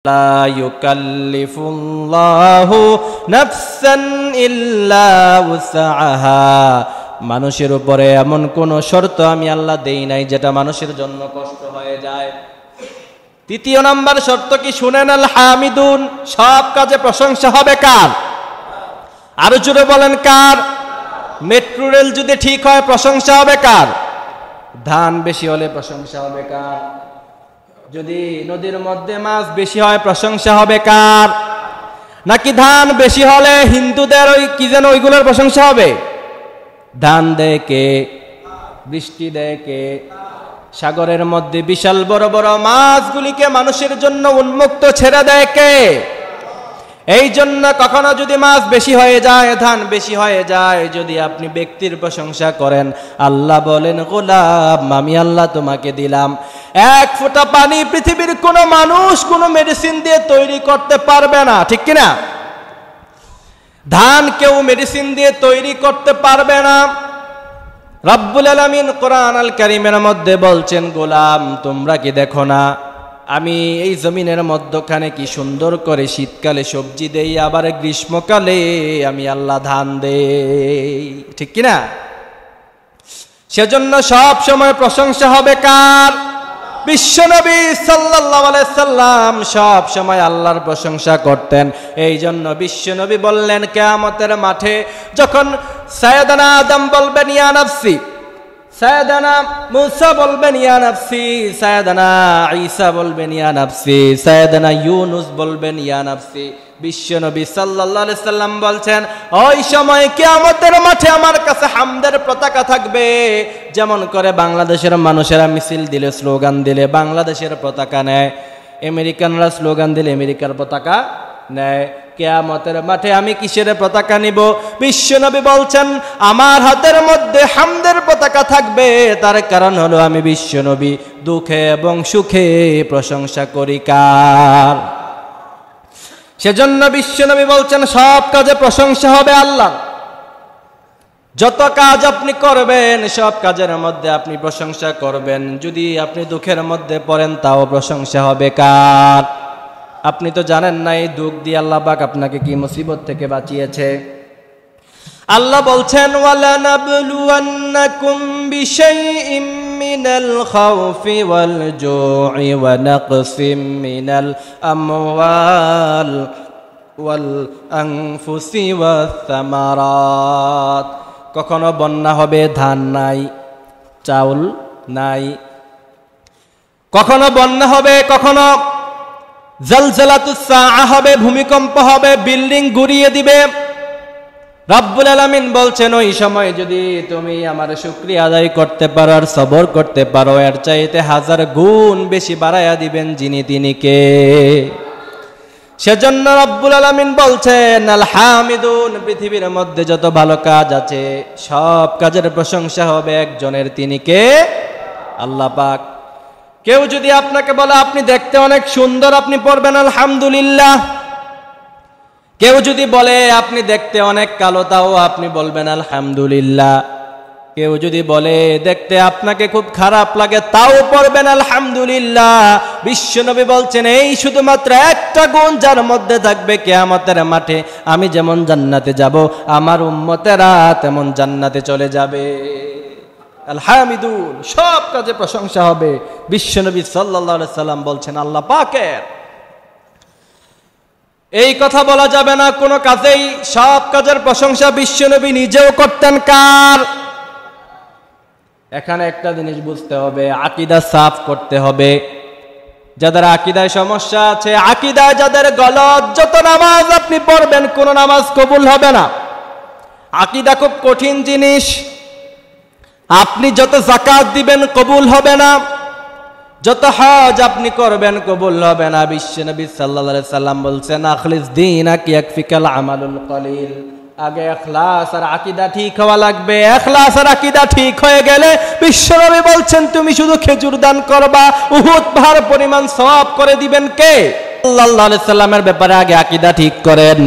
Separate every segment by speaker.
Speaker 1: লা ইউকাল্লিফুল্লাহু নাফসান ইল্লা উসআহা। মানুষের উপরে এমন কোন শর্ত আমি আল্লাহ দেই নাই যেটা মানুষের জন্য কষ্ট হয়ে যায়। তৃতীয় নাম্বার শর্ত কি শুনেন, আল হামিদুন, সব কাজে প্রশংসা হবে কার? আরো জোরে বলেন কার? মেট্রো রেল যদি ঠিক হয় প্রশংসা হবে কার? ধান বেশি হলে প্রশংসা হবে কার? যদি নদীর মধ্যে মাছ বেশি হয় প্রশংসা হবে কার? নাকি ধান বেশি হলে হিন্দুদের ওই কি যেন ওইগুলোর প্রশংসা হবে? ধান দেয় কে? বৃষ্টি দেয় কে? সাগরের মধ্যে বিশাল বড় বড় মাছগুলিকে মানুষের জন্য উন্মুক্ত ছেড়ে দেয় কে? এই জন্য কখনো যদি মাছ বেশি হয়ে যায়, ধান বেশি হয়ে যায়, যদি আপনি ব্যক্তির প্রশংসা করেন, আল্লাহ বলেন, গোলাম আমি আল্লাহ তোমাকে দিলাম এক ফোঁটা পানি পৃথিবীর কোন মানুষ কোন মেডিসিন দিয়ে তৈরি করতে পারবে না, ঠিক কিনা? ধান কেউ মেডিসিন দিয়ে তৈরি করতে পারবে না। রব্বুল আলামিন কোরআন আল কারীমের মধ্যে বলছেন, গোলাম তোমরা কি দেখো না আমি এই জমিনের মধ্যখানে কি সুন্দর করে শীতকালে সবজি দেই, আবার গ্রীষ্মকালে আমি আল্লাহ ধান দেই, ঠিক কিনা? সেজন্য সব সময় প্রশংসা হবে কার? বিশ্বনবী সাল্লাল্লাহু আলাইহি সাল্লাম সব সময় আল্লাহর প্রশংসা করতেন। এই জন্য বিশ্বনবী বললেন, কিয়ামতের মাঠে যখন সাইয়েদানা আদম বলবেন ইয়া নাফসি, সাইয়েদানা মুসা বলবেন ইয়া নাফসি, সাইয়েদানা ঈসা বলবেন ইয়া নাফসি, সাইয়েদানা ইউনুস বলবেন ইয়া নাফসি, বিশ্বনবী সাল্লাল্লাহু আলাইহি সাল্লাম বলছেন, ওই সময় কিয়ামতের মাঠে আমার কাছে হামদের পতাকা থাকবে। যেমন করে বাংলাদেশের মানুষেরা মিছিল দিলে, স্লোগান দিলে বাংলাদেশের পতাকা নেয়, আমেরিকানরা স্লোগান দিলে আমেরিকার পতাকা নেয়, কিয়ামতের মাঠে আমি কিসের পতাকা নিব? বিশ্বনবী বলছেন, আমার হাতের মধ্যে হামদের পতাকা থাকবে। তার কারণ হলো আমি বিশ্বনবী দুঃখে এবং সুখে প্রশংসা করি কার? সেজন্য বিশ্বনবী বলছেন, সব কাজে প্রশংসা হবে আল্লাহ। যত কাজ আপনি করবেন সব কাজের মধ্যে আপনি প্রশংসা করবেন। যদি আপনি দুঃখের মধ্যে পড়েন তাও প্রশংসা হবে কার? আপনি তো জানেন না এই দুঃখ দিয়ে আল্লাহ পাক আপনাকে কি মুসিবত থেকে বাঁচিয়েছে। আল্লাহ বলছেন, ওয়ালা নাবলুওয়ান্নাকুম বিশাইইম মিনাল খাউফি ওয়াল জু'i ওয়া নাকসিম মিনাল আমওয়াল ওয়াল আনফুসি ওয়াস সামারাত। কখনো বন্যা হবে, ধান নাই, চাউল নাই। কখনো বন্যা হবে, কখনো জলজলাতুস সাআ হবে, ভূমিকম্প হবে, বিল্ডিং গুড়িয়ে দিবে। রব্বুল আলামিন বলছেন, ওই সময় যদি তুমি আমার শুকরিয়া আদায় করতে পারো আর সবর করতে পারো, এর চাইতে 1000 গুণ বেশি বাড়ায়া দিবেন যিনি তিনি কে? সেজন্য রব্বুল আলামিন বলছেন, আল হামিদুন, পৃথিবীর মধ্যে যত ভালো কাজ আছে সব কাজের প্রশংসা হবে একজনের, তিনি কে? আল্লাহ পাক। কেউ যদি আপনাকে বলে আপনি দেখতে অনেক সুন্দর, আপনি পড়বেন আলহামদুলিল্লাহ। কেউ যদি বলে আপনি দেখতে অনেক কালো, তাও আপনি বলবেন আলহামদুলিল্লাহ। কেউ যদি বলে দেখতে আপনাকে খুব খারাপ লাগে, তাও পড়বেন আলহামদুলিল্লাহ। বিশ্বনবী বলছেন, এই শুধুমাত্র একটা গুণ যার মধ্যে থাকবে, কিয়ামতের মাঠে আমি যেমন জান্নাতে যাব আমার উম্মতেরা তেমন জান্নাতে চলে যাবে। আল হামিদুন, সব কাজে প্রশংসা হবে। বিশ্বনবী সাল্লাল্লাহু আলাইহি সাল্লাম বলছেন, আল্লাহ পাকের এই কথা বলা যাবে না কোনো কাজেই। সব কাজের প্রশংসা বিশ্বনবী নিজেও করতেন কার? এখানে একটা জিনিস বুঝতে হবে, আকীদা সাফ করতে হবে। যাদের আকীদায় সমস্যা আছে, আকীদায় যাদের গলদ, যত নামাজ আপনি পড়বেন কোন নামাজ কবুল হবে না। আকীদা খুব কঠিন জিনিস। আপনি যত যাকাত দিবেন কবুল হবে না, যত হজ আপনি করবেন কবুল হবে না। বিশ্বনবী সাল্লাল্লাহু আলাইহি সাল্লাম বলছেন, আখলিস দীনাক ইয়াকফিকাল আমালুল কলিল। আগে ইখলাস আর আকীদা ঠিক হওয়া লাগবে। ইখলাস আর আকীদা ঠিক হয়ে গেলে বিশ্বনবী বলছেন, তুমি শুধু খেজুর দান করবা, উহুদ পাহাড় পরিমাণ সওয়াব করে দিবেন কে? সাল্লাল্লাহু আলাইহি সাল্লামের ব্যাপারে আগে আকীদা ঠিক করেন।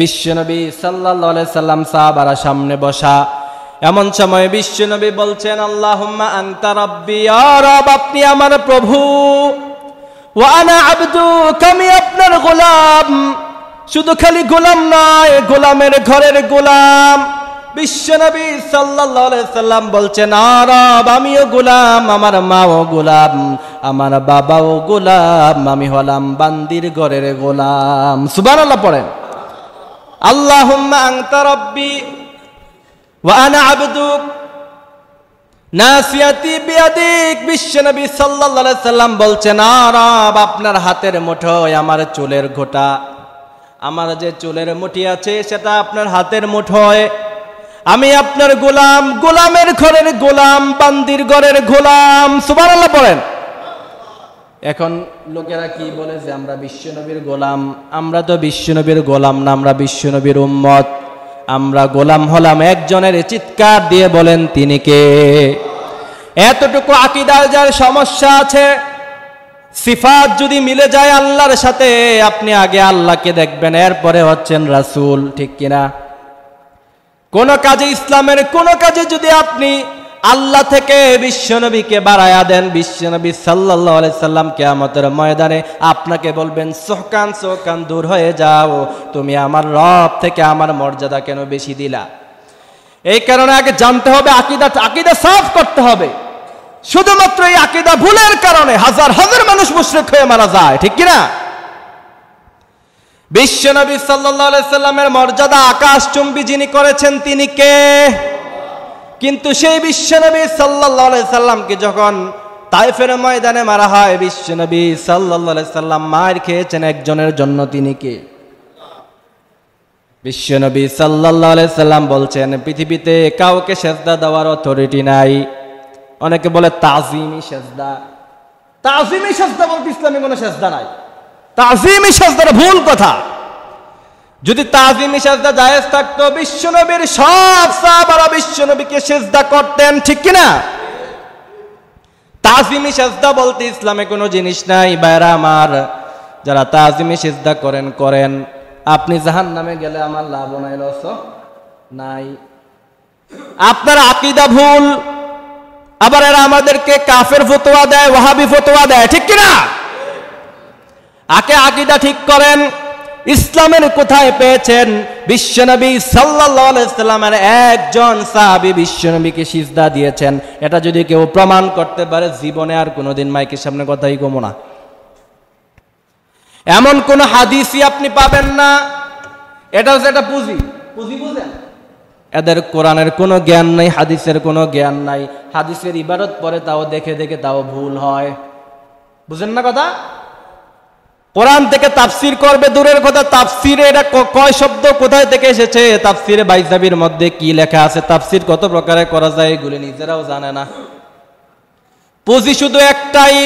Speaker 1: বিশ্বনবী সাল্লাল্লাহু আলাইহি সাল্লাম সাহাবারা সামনে বসা, এমন সময় বিশ্বনবী বলছেন, আল্লাহুম্মা আনতা রাব্বি, ইয়া রব আপনি আমার প্রভু, ওয়া আনা আবদুকা, আমি আপনার গোলাম, শুধু খালি গোলাম নয়, গোলামের ঘরের গোলাম। বিশ্বনবী সাল্লাল্লাহু আলাইহি সাল্লাম বলছেন, আরব আমিও গোলাম, আমার মাও গোলাম, আমার বাবাও গোলাম, আমি হলাম বান্দির ঘরের গোলাম। সুবহানাল্লাহ পড়েন। আল্লাহুম্মা আনতা রাব্বি ওয়া আনা আবদুক নাসিয়াতি বিয়াদিক। বিশ্বনবী সাল্লাল্লাহু আলাইহি সাল্লাম বলছেন, আরব আপনার হাতের মুঠোয় আমার চুলের ঘোটা, আমার যে চুলের মুঠি আছে সেটা আপনার হাতের মুঠোয়। আমি আপনার গোলাম, গোলামের ঘরের গোলাম, বান্দির ঘরের গোলাম। সুবহানাল্লাহ পড়েন। এখন লোকেরা কি বলে যে আমরা বিশ্বনবীর গোলাম। আমরা তো বিশ্বনবীর গোলাম না, আমরা বিশ্বনবীর উম্মত। আমরা গোলাম হলাম একজনের। চিৎকার দিয়ে বলেন তিনি কে? এতটুকু আকীদার যার সমস্যা আছে, সিফাত যদি মিলে যায় আল্লাহর সাথে, আপনি আগে আল্লাহকে দেখবেন, এরপরে হচ্ছেন রাসূল, ঠিক কিনা? কোন কাজে, ইসলামের কোন কাজে যদি আপনি আল্লাহ থেকে বিশ্বনবীকে বাড়ায়া দেন, বিশ্বনবী সাল্লাল্লাহু আলাইহি সাল্লাম কিয়ামতের ময়দানে আপনাকে বলবেন, সোহকান সোহকান দূর হয়ে যাও, তুমি আমার রব থেকে আমার মর্যাদা কেন বেশি দিলা? এই কারণে আগে জানতে হবে, আকীদা সাফ করতে হবে। শুধুমাত্র এই আকীদা ভুলের কারণে হাজার হাজার মানুষ মুশরিক হয়ে মারা যায়, ঠিক কিনা? বিশ্বনবী সাল্লাল্লাহু আলাইহি সাল্লামের মর্যাদা আকাশচুম্বী যিনি করেছেন তিনি কে? কিন্তু সেই বিশ্বনবী সাল্লাল্লাহু আলাইহি সাল্লামকে যখন তায়েফের ময়দানে মারা হয়, বিশ্বনবী সাল্লাল্লাহু আলাইহি সাল্লাম মার খেয়েছেন একজনের জন্য, তিনি কে? বিশ্বনবী সাল্লাল্লাহু আলাইহি সাল্লাম বলছেন, পৃথিবীতে কাউকে সেজদা দেওয়ার অথরিটি নাই। অনেকে বলে তাজিমি সেজদা। তাজিমি সেজদা বলতে ইসলামে কোনো সেজদা নাই। তাজিমি সেজদাটা ভুল কথা। যদি তাজিমি সেজদা জায়েজ থাকতো, বিশ্বনবীর সব সাহাবারা বিশ্বনবীকে সেজদা করতেন, ঠিক কিনা? তাজিমি সেজদা বলতে ইসলামে কোনো জিনিস নাই। ভাইরা আমার, যারা তাজিমি সেজদা করেন, আপনি জাহান্নামে গেলে আমার লাভ নাই, লস নাই। আপনার আকীদা ভুল। আবার এরা আমাদেরকে কাফের ফতোয়া দেয়, ওয়াহাবি ফতোয়া দেয়, ঠিক কিনা? আগে আকীদা ঠিক করেন। ইসলামের কোথায় পেয়েছেন? বিশ্বনবী সাল্লাল্লাহু আলাইহি সাল্লামের একজন সাহাবী বিশ্বনবীকে সিজদা দিয়েছেন। এটা যদি কেউ প্রমাণ করতে পারে, জীবনে আর কোনোদিন মাইকের সামনে কথাই কমো না। এমন কোন হাদিসই আপনি পাবেন না। এটা হচ্ছে একটা পুঁজি বুঝেন? এদের কোরআনের কোনো জ্ঞান নাই, হাদিসের কোনো জ্ঞান নাই। হাদিসের ইবারত পরে তাও দেখে দেখে তাও ভুল হয়। বুঝেন না কথা? কোরআন থেকে তাফসির করবে দূরের কথা, তাফসিরে এটা কয় শব্দ কোথায় থেকে এসেছে, তাফসিরে বাইজাবির মধ্যে কি লেখা আছে, তাফসির কত প্রকারে করা যায় এগুলি নিজেরাও জানে না। পুঁজি শুধু একটাই,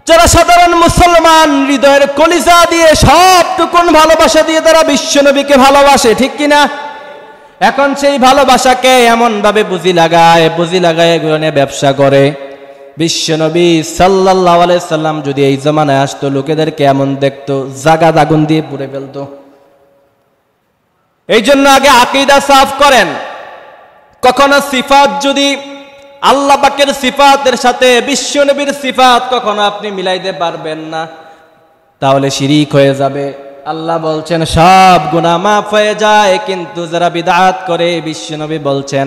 Speaker 1: যারা সাধারণ মুসলমান হৃদয়ের কলিজা দিয়ে সবটুকুন ভালোবাসা দিয়ে তারা বিশ্বনবীকে ভালোবাসে, ঠিক কিনা? এখন সেই ভালোবাসাকে এমন ভাবে বুঝি লাগায় এগুলো নিয়ে ব্যবসা করে। বিশ্বনবী সাল্লাল্লাহু আলাইহি সাল্লাম যদি এই জমানায় আসতো, লোকেদেরকে এমন দেখতো জাগাত আগুন দিয়ে পুড়ে ফেলতো। এই জন্য আগে আকীদা সাফ করেন। কখনো সিফাত যদি আল্লাহ পাকের সিফাতের সাথে বিশ্বনবীর সিফাত কখনো আপনি মিলাইতে পারবেন না, তাহলে শিরিক হয়ে যাবে। আল্লাহ বলছেন সব গুনাহ মাফ হয়ে যায়, কিন্তু যারা বিদআত করে, বিশ্বনবী বলছেন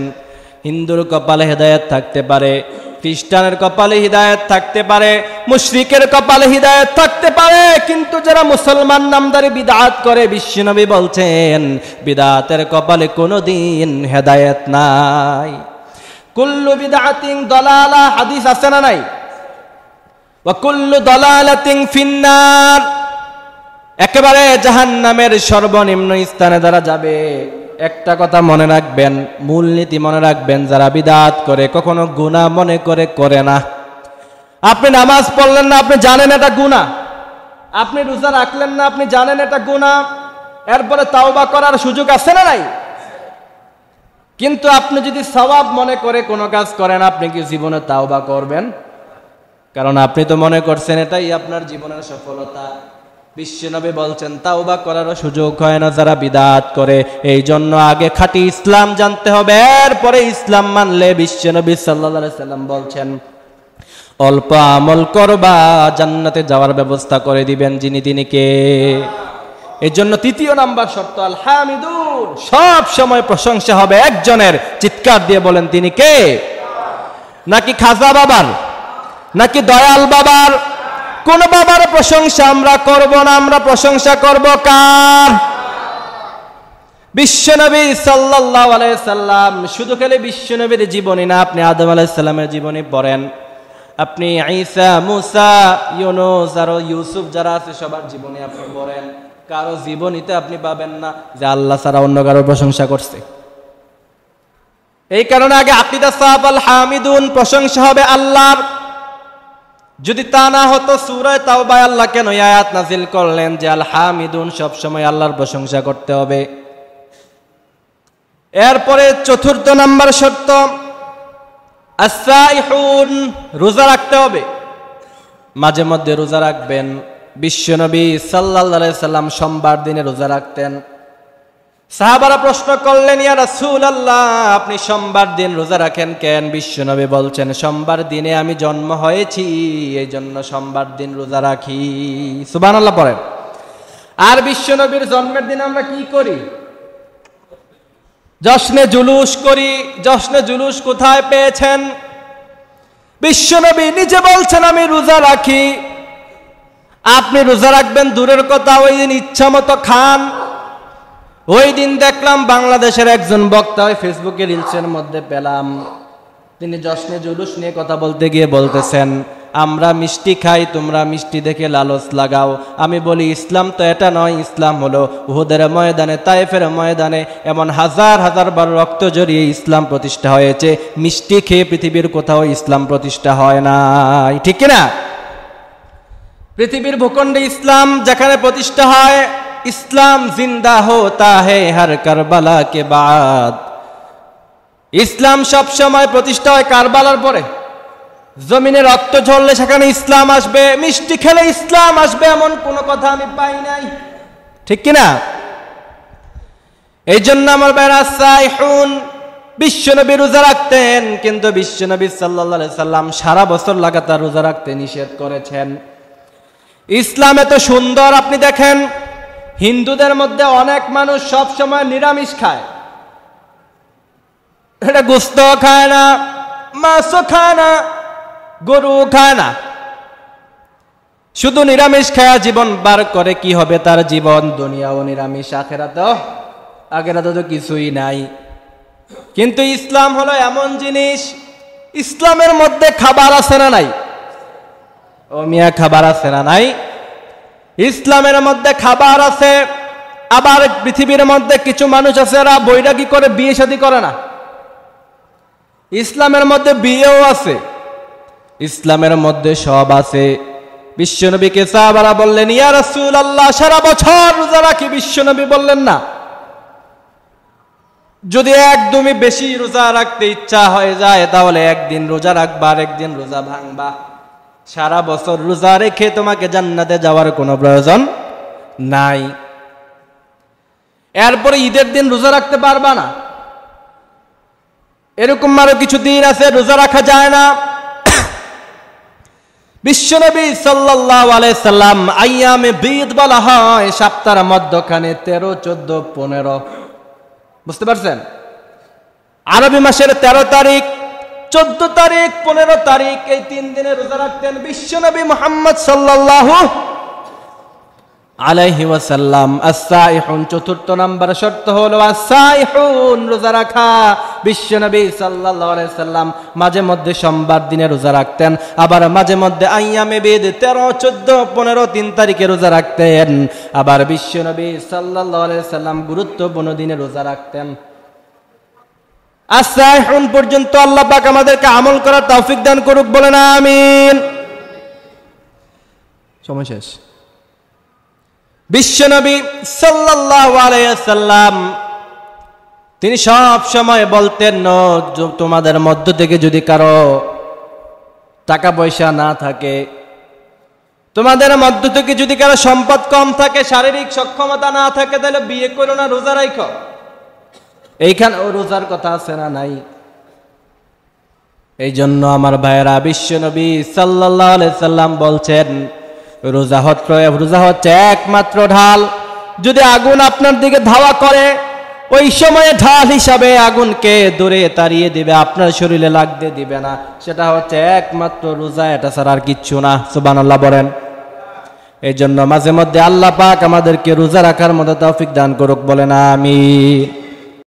Speaker 1: হিন্দুর কপালে হেদায়েত থাকতে পারে, খ্রিস্টানের কপালে হিদায়াত থাকতে পারে, মুশরিকের কপালে হিদায়াত থাকতে পারে, কিন্তু যারা মুসলমান নামদারি বিদআত করে, বিশ্বনবী বলছেন বিদআতের কপালে কোনোদিন হেদায়েত নাই। কুল্লু বিদআতিন দালালা, হাদিস আছে না নাই? ওয়া কুল্লু দালালাতিন ফিন্নার, একেবারে জাহান্নামের সর্বনিম্ন স্থানে যারা যাবে। একটা কথা মনে রাখবেন, মূলনীতি মনে রাখবেন, যারা বিদআত করে কখনো গুনাহ মনে করে না। আপনি নামাজ পড়লেন না, আপনি জানেন এটা গুনাহ। আপনি রোজা রাখলেন না, আপনি জানেন এটা গুনাহ। এরপরে তাওবা করার সুযোগ আছে না নাই? কিন্তু আপনি যদি সওয়াব মনে করে কোনো কাজ করেন, আপনি কি জীবনে তাওবা করবেন? কারণ আপনি তো মনে করছেন এটাই আপনার জীবনের সফলতা। বিশ্বনবী বলছেন তাওবা করারও সুযোগ হয় না যারা বিদআত করে। এই জন্য আগে খাঁটি ইসলাম জানতে হবে, এরপরে ইসলাম মানলে বিশ্বনবী সাল্লাল্লাহু আলাইহি সাল্লাম বলছেন অল্প আমল করবা, জান্নাতে যাওয়ার ব্যবস্থা করে দিবেন যিনি, তিনি কে? এই জন্য তৃতীয় নাম্বার শর্ত আল হামিদুন, সব সময় প্রশংসা হবে একজনের। চিৎকার দিয়ে বলেন তিনি কে? নাকি খাজা বাবার, নাকি দয়াল বাবার? কোন বাবার প্রশংসা আমরা করব না, আমরা প্রশংসা করব কার? বিশ্বনবী সাল্লাল্লাহু আলাইহি সাল্লাম। শুধু খালি বিশ্বনবীর জীবনী না, আপনি আদম আলাইহিস সালামের জীবনী পড়েন, আপনি ঈসা, মুসা, ইউনুস আর ইউসুফ যারা আছে সবার জীবনী আপনি পড়েন, কারো জীবনীতে আপনি পাবেন না যে আল্লাহ ছাড়া অন্য কারো প্রশংসা করছে। এই কারণে আগে আকীদা সাহাব আল হামিদুন, প্রশংসা হবে আল্লাহর। যদি তা না হতো সূরা তাওবায় আল্লাহ কেন এই আয়াত নাযিল করলেন যে আল হামিদুন, সব সময় আল্লাহর প্রশংসা করতে হবে। এরপরে চতুর্থ নাম্বার শর্ত আস-সাইহুন, রোজা রাখতে হবে, মাঝে মধ্যে রোজা রাখবেন। বিশ্বনবী সাল্লাল্লাহু আলাইহি সাল্লাম সোমবার দিনে রোজা রাখতেন। সাহাবারা প্রশ্ন করলেন, ইয়া রাসূলুল্লাহ, আপনি সোমবার দিন রোজা রাখেন কেন? বিশ্বনবী বলছেন, সোমবার দিনে আমি জন্ম হয়েছি, এই জন্য সোমবার দিন রোজা রাখি। সুবহানাল্লাহ পড়েন। আর বিশ্বনবীর জন্মের দিন আমরা কি করি? জশ্নে জুলুস করি। জশ্নে জুলুস কোথায় পেয়েছেন? বিশ্বনবী নিজে বলছেন আমি রোজা রাখি। আপনি রোজা রাখবেন দূরের কথা, ওই দিন ইচ্ছা মতো খান। ওই দিন দেখলাম বাংলাদেশের একজন বক্তা, ওই ফেসবুকে রিলসের মধ্যে পেলাম, তিনি জশ্নে জুলুস নিয়ে কথা বলতে গিয়ে বলতেছেন, আমরা মিষ্টি খাই, তোমরা মিষ্টি দেখে লালচ লাগাও। আমি বলি ইসলাম তো এটা নয়, ইসলাম হলো উহুদের ময়দানে, তায়েফের ময়দানে এমন হাজার হাজার বার রক্ত জড়িয়ে ইসলাম প্রতিষ্ঠা হয়েছে। মিষ্টি খেয়ে পৃথিবীর কোথাও ইসলাম প্রতিষ্ঠা হয় নাই, ঠিক কিনা? পৃথিবীর ভূখণ্ডে ইসলাম যেখানে প্রতিষ্ঠা হয়, ইসলাম জিন্দা হোতা হে হর কারবালা কে বাদ। ইসলাম সব সময় প্রতিষ্ঠা হয় কারবালার পরে। জমিনে রক্ত ঝরলে সেখানে ইসলাম আসবে, মিষ্টি খেলে ইসলাম আসবে, এমন কোনো কথা আমি পাই নাই, ঠিক কিনা? এই জন্য আমার ভাইরা, সাইহুন, বিশ্বনবী রোজা রাখতেন, কিন্তু বিশ্বনবী সাল্লাল্লাহু আলাইহি সাল্লাম সারা বছর লাগাতার রোজা রাখতে নিষেধ করেছেন। ইসলাম এত সুন্দর, আপনি দেখেন হিন্দুদের মধ্যে অনেক মানুষ সব সময় নিরামিষ খায়, এটা গোশত খায় না, মাছও খায় না, গরু খায় না, শুধু নিরামিষ খায়া জীবন বার করে। কি হবে তার জীবন? দুনিয়াও নিরামিষ, আখিরাতে তো কিছুই নাই। কিন্তু ইসলাম হলো এমন জিনিস, ইসলামের মধ্যে খাবার আছে না নাই? ও মিয়া, খাবার আছে না নাই? ইসলামের মধ্যে খাবার আছে। আবার পৃথিবীর মধ্যে কিছু মানুষ আছে এরা বৈরাগী করে বিয়ে শাদী করে না। ইসলামের মধ্যে বিয়েও আছে, ইসলামের মধ্যে সব আছে। বিশ্বনবীকে সাহাবারা বললেন, ইয়া রাসূলুল্লাহ, সারা বছর রোজা রাখি। বিশ্বনবী বললেন না, যদি একদমই বেশি রোজা রাখতে ইচ্ছা হয়ে যায় তাহলে একদিন রোজা রাখবা আর একদিন রোজা ভাঙবা। সারা বছর রোজা রেখে তোমাকে জান্নাতে যাওয়ার কোনো প্রয়োজন নাই। এরপরে ঈদের দিন রোজা রাখতে পারবা না, এরকম আরো কিছু দিন আছে রোজা রাখা যায় না। বিশ্বনবী সাল্লাল্লাহু আলাইহি সাল্লাম, আইয়ামে বীদ বলা হয় সপ্তাহের মধ্যখানে 13, 14, 15, বুঝতে পারছেন? আরবি মাসের 13 তারিখ, 14 তারিখ, 15 তারিখ, এই 3 দিনে রোজা রাখতেন বিশ্বনবী মুহাম্মদ সাল্লাল্লাহু আলাইহি ওয়াসাল্লাম। আস-সাইহুন, চতুর্থ নাম্বার শর্ত হলো আস-সাইহুন, রোজা রাখা। বিশ্বনবী সাল্লাল্লাহু আলাইহি ওয়াসাল্লাম মাঝে মধ্যে সোমবার দিনে রোজা রাখতেন, আবার মাঝে মধ্যে আইয়ামে বীদ 13, 14, 15, 3 তারিখে রোজা রাখতেন। আবার বিশ্বনবী সাল্লাল্লাহু আলাইহি ওয়াসাল্লাম গুরুত্বপূর্ণ দিনে রোজা রাখতেন। আস-সাইহুন পর্যন্ত আল্লাহ পাক আমাদেরকে আমল করার তৌফিক দান করুক, বলেন আমিন। সময় শেষ। বিশ্বনবী সাল্লাল্লাহু আলাইহি ওয়াসাল্লাম তিনি সব সময় বলতেন, তোমাদের মধ্য থেকে যদি কারো টাকা পয়সা না থাকে, তোমাদের মধ্য থেকে যদি কারো সম্পদ কম থাকে, শারীরিক সক্ষমতা না থাকে, তাহলে বিয়ে করো না, রোজা রাখো। এইখানে ও রোজার কথা আছে না নাই? এই জন্য আমার ভাইয়েরা, বিশ্ব নবী সাল্লাল্লাহু আলাইহি সাল্লাম বলছেন, রোজা হচ্ছে একমাত্র ঢাল। যদি আগুন আপনার দিকে ধাওয়া করে, ওই সময়ে ঢাল হিসাবে আগুনকে দূরে তাড়িয়ে দিবে, আপনার শরীরে লাগতে দিবে না। সেটা হচ্ছে একমাত্র রোজা, এটা ছাড়া আর কিচ্ছু না। সুবহানাল্লাহ বলেন। এই জন্য মাঝে মধ্যে আল্লাহ পাক আমাদেরকে রোজা রাখার মতো তৌফিক দান করুক, বলেন আমিন।